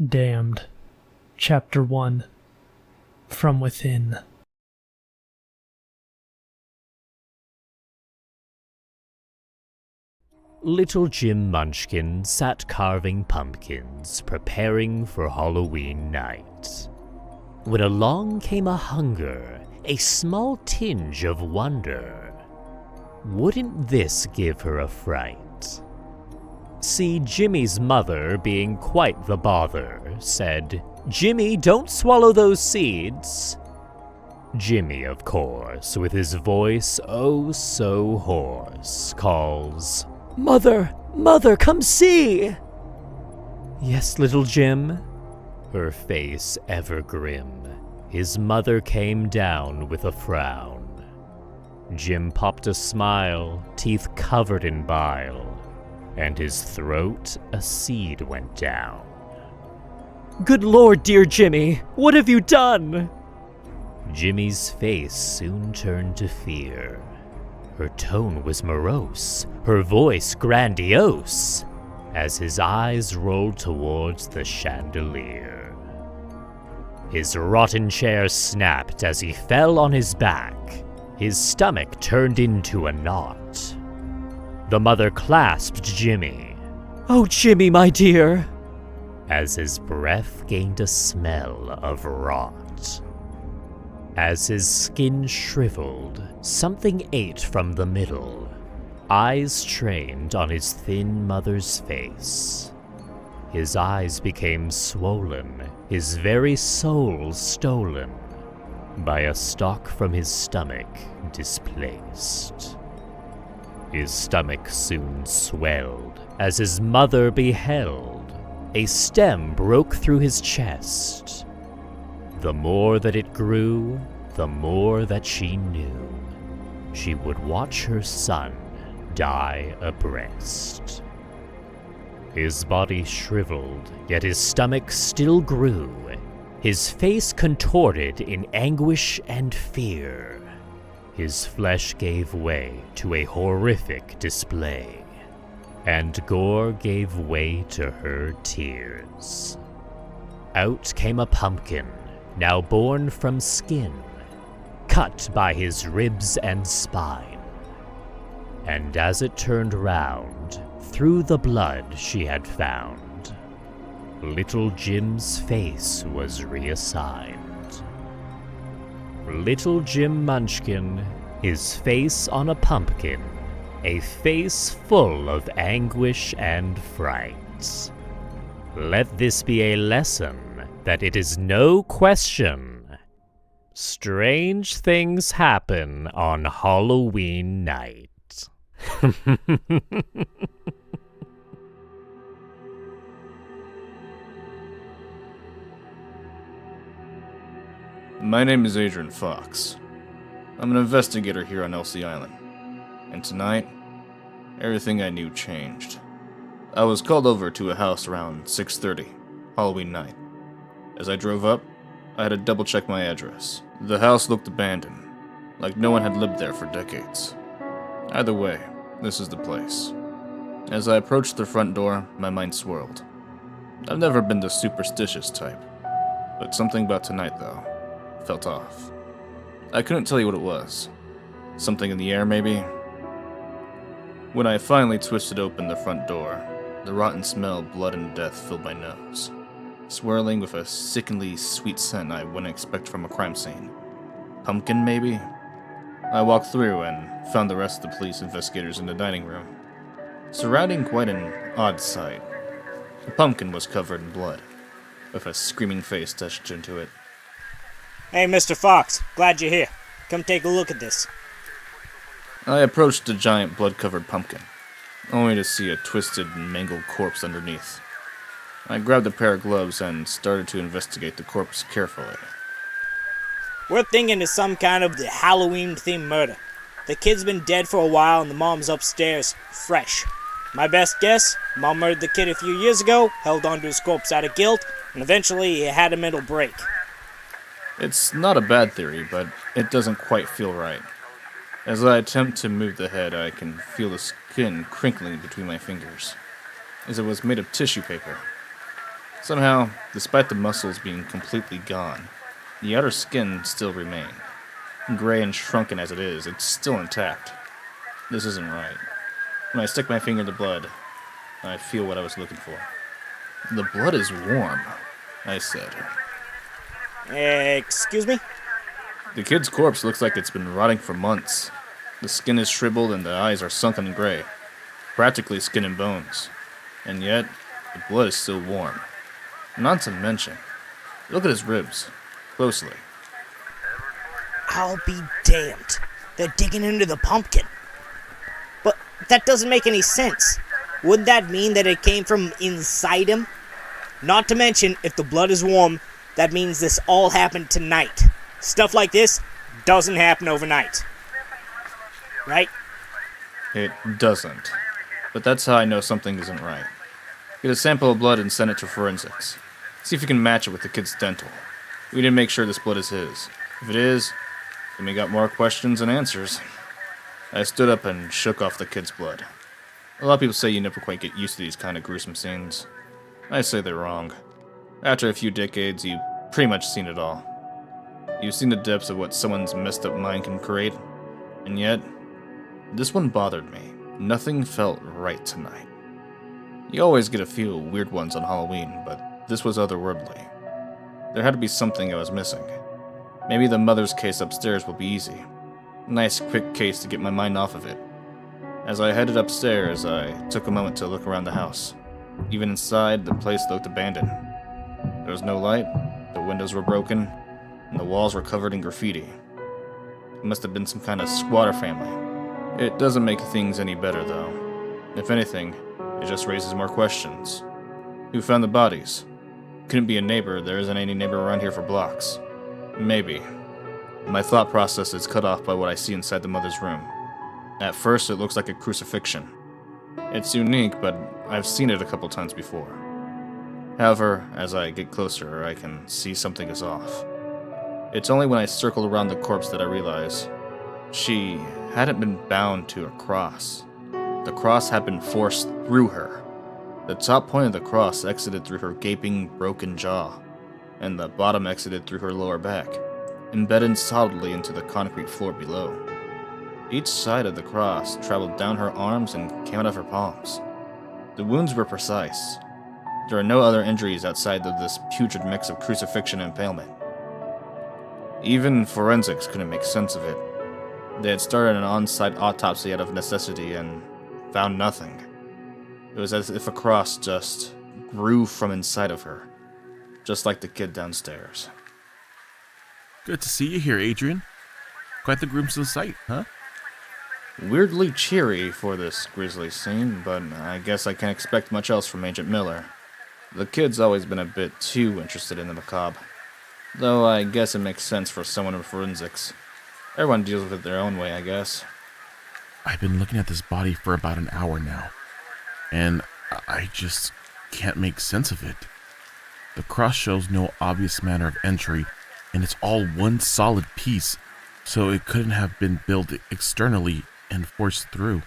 Damned. Chapter 1. From Within. Little Jim Munchkin sat carving pumpkins, preparing for Halloween night, when along came a hunger, a small tinge of wonder. Wouldn't this give her a fright? See, Jimmy's mother, being quite the bother, said, "Jimmy, don't swallow those seeds." Jimmy, of course, with his voice oh so hoarse, calls, "Mother, Mother, come see!" "Yes, little Jim?" Her face ever grim, his mother came down with a frown. Jim popped a smile, teeth covered in bile, and his throat a seed went down. "Good Lord, dear Jimmy, what have you done?" Jimmy's face soon turned to fear. Her tone was morose, her voice grandiose, as his eyes rolled towards the chandelier. His rotten chair snapped as he fell on his back. His stomach turned into a knot. The mother clasped Jimmy. "Oh, Jimmy, my dear," as his breath gained a smell of rot. As his skin shriveled, something ate from the middle, eyes trained on his thin mother's face. His eyes became swollen, his very soul stolen, by a stalk from his stomach displaced. His stomach soon swelled, as his mother beheld. A stem broke through his chest. The more that it grew, the more that she knew she would watch her son die abreast. His body shriveled, yet his stomach still grew, his face contorted in anguish and fear. His flesh gave way to a horrific display, and gore gave way to her tears. Out came a pumpkin, now born from skin, cut by his ribs and spine. And as it turned round, through the blood she had found, little Jim's face was reassigned. Little Jim Munchkin, his face on a pumpkin, a face full of anguish and fright. Let this be a lesson that it is no question. Strange things happen on Halloween night. My name is Adrian Foxx. I'm an investigator here on Elsie Island. And tonight, everything I knew changed. I was called over to a house around 6:30, Halloween night. As I drove up, I had to double check my address. The house looked abandoned, like no one had lived there for decades. Either way, this is the place. As I approached the front door, my mind swirled. I've never been the superstitious type, but something about tonight, though, felt off. I couldn't tell you what it was. Something in the air, maybe? When I finally twisted open the front door, the rotten smell of blood and death filled my nose, swirling with a sickeningly sweet scent I wouldn't expect from a crime scene. Pumpkin, maybe? I walked through and found the rest of the police investigators in the dining room, surrounding quite an odd sight. The pumpkin was covered in blood, with a screaming face etched into it. "Hey, Mr. Fox, glad you're here. Come take a look at this." I approached the giant blood-covered pumpkin, only to see a twisted and mangled corpse underneath. I grabbed a pair of gloves and started to investigate the corpse carefully. We're thinking it's some kind of the Halloween-themed murder. The kid's been dead for a while and the mom's upstairs, fresh. My best guess, mom murdered the kid a few years ago, held onto his corpse out of guilt, and eventually he had a mental break. It's not a bad theory, but it doesn't quite feel right. As I attempt to move the head, I can feel the skin crinkling between my fingers, as it was made of tissue paper. Somehow, despite the muscles being completely gone, the outer skin still remained. Gray and shrunken as it is, it's still intact. This isn't right. When I stick my finger in the blood, I feel what I was looking for. The blood is warm, I said. Excuse me? The kid's corpse looks like it's been rotting for months. The skin is shriveled and the eyes are sunken and gray. Practically skin and bones. And yet, the blood is still warm. Not to mention, look at his ribs, closely. I'll be damned. They're digging into the pumpkin. But that doesn't make any sense. Would that mean that it came from inside him? Not to mention, if the blood is warm, that means this all happened tonight. Stuff like this doesn't happen overnight. Right? It doesn't. But that's how I know something isn't right. Get a sample of blood and send it to forensics. See if you can match it with the kid's dental. We need to make sure this blood is his. If it is, then we got more questions than answers. I stood up and shook off the kid's blood. A lot of people say you never quite get used to these kind of gruesome scenes. I say they're wrong. After a few decades, you've pretty much seen it all. You've seen the depths of what someone's messed up mind can create. And yet, this one bothered me. Nothing felt right tonight. You always get a few weird ones on Halloween, but this was otherworldly. There had to be something I was missing. Maybe the mother's case upstairs will be easy. Nice quick case to get my mind off of it. As I headed upstairs, I took a moment to look around the house. Even inside, the place looked abandoned. There was no light, the windows were broken, and the walls were covered in graffiti. It must have been some kind of squatter family. It doesn't make things any better, though. If anything, it just raises more questions. Who found the bodies? Couldn't be a neighbor, there isn't any neighbor around here for blocks. Maybe. My thought process is cut off by what I see inside the mother's room. At first, it looks like a crucifixion. It's unique, but I've seen it a couple times before. However, as I get closer, I can see something is off. It's only when I circle around the corpse that I realize she hadn't been bound to a cross. The cross had been forced through her. The top point of the cross exited through her gaping, broken jaw, and the bottom exited through her lower back, embedded solidly into the concrete floor below. Each side of the cross traveled down her arms and came out of her palms. The wounds were precise. There are no other injuries outside of this putrid mix of crucifixion and impalement. Even forensics couldn't make sense of it. They had started an on-site autopsy out of necessity and found nothing. It was as if a cross just grew from inside of her, just like the kid downstairs. Good to see you here, Adrian. Quite the gruesome sight, huh? Weirdly cheery for this grisly scene, but I guess I can't expect much else from Agent Miller. The kid's always been a bit too interested in the macabre. Though I guess it makes sense for someone in forensics. Everyone deals with it their own way, I guess. I've been looking at this body for about an hour now, and I just can't make sense of it. The cross shows no obvious manner of entry, and it's all one solid piece, so it couldn't have been built externally and forced through.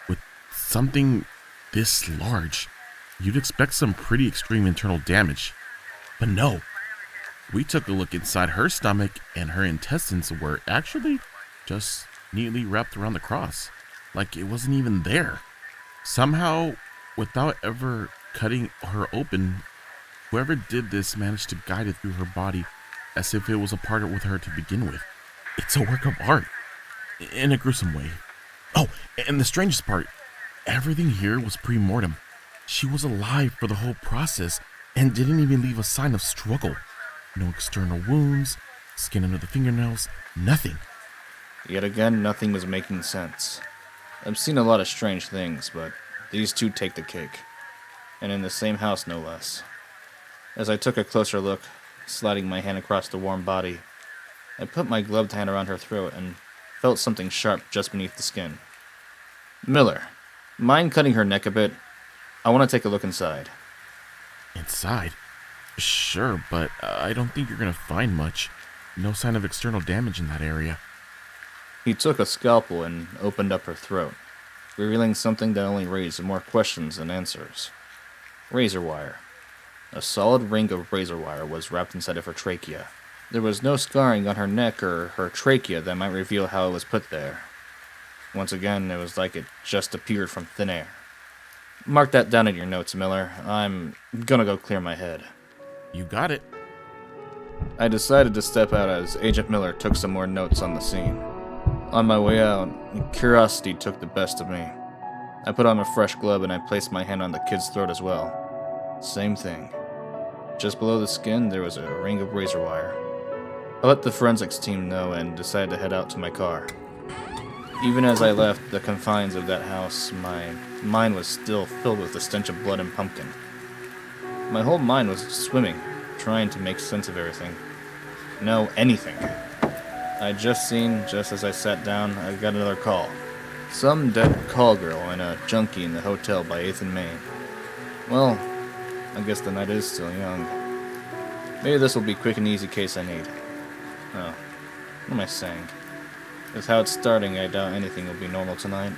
With something this large, you'd expect some pretty extreme internal damage. But no. We took a look inside her stomach, and her intestines were actually just neatly wrapped around the cross, like it wasn't even there. Somehow, without ever cutting her open, whoever did this managed to guide it through her body as if it was a part with her to begin with. It's a work of art, in a gruesome way. Oh, and the strangest part, everything here was pre-mortem. She was alive for the whole process and didn't even leave a sign of struggle. No external wounds, skin under the fingernails, nothing. Yet again, nothing was making sense. I've seen a lot of strange things, but these two take the cake. And in the same house, no less. As I took a closer look, sliding my hand across the warm body, I put my gloved hand around her throat and felt something sharp just beneath the skin. Miller, mind cutting her neck a bit? I want to take a look inside. Inside? Sure, but I don't think you're going to find much. No sign of external damage in that area. He took a scalpel and opened up her throat, revealing something that only raised more questions than answers. Razor wire. A solid ring of razor wire was wrapped inside of her trachea. There was no scarring on her neck or her trachea that might reveal how it was put there. Once again, it was like it just appeared from thin air. Mark that down in your notes, Miller. I'm gonna go clear my head. You got it. I decided to step out as Agent Miller took some more notes on the scene. On my way out, curiosity took the best of me. I put on a fresh glove and I placed my hand on the kid's throat as well. Same thing. Just below the skin, there was a ring of razor wire. I let the forensics team know and decided to head out to my car. Even as I left the confines of that house, my mind was still filled with the stench of blood and pumpkin. My whole mind was swimming, trying to make sense of everything. No, anything. I'd just seen, just as I sat down, I got another call. Some dead call girl and a junkie in the hotel by 8th and Main. Well, I guess the night is still young. Maybe this will be quick and easy case I need. Oh, what am I saying? With how it's starting, I doubt anything will be normal tonight.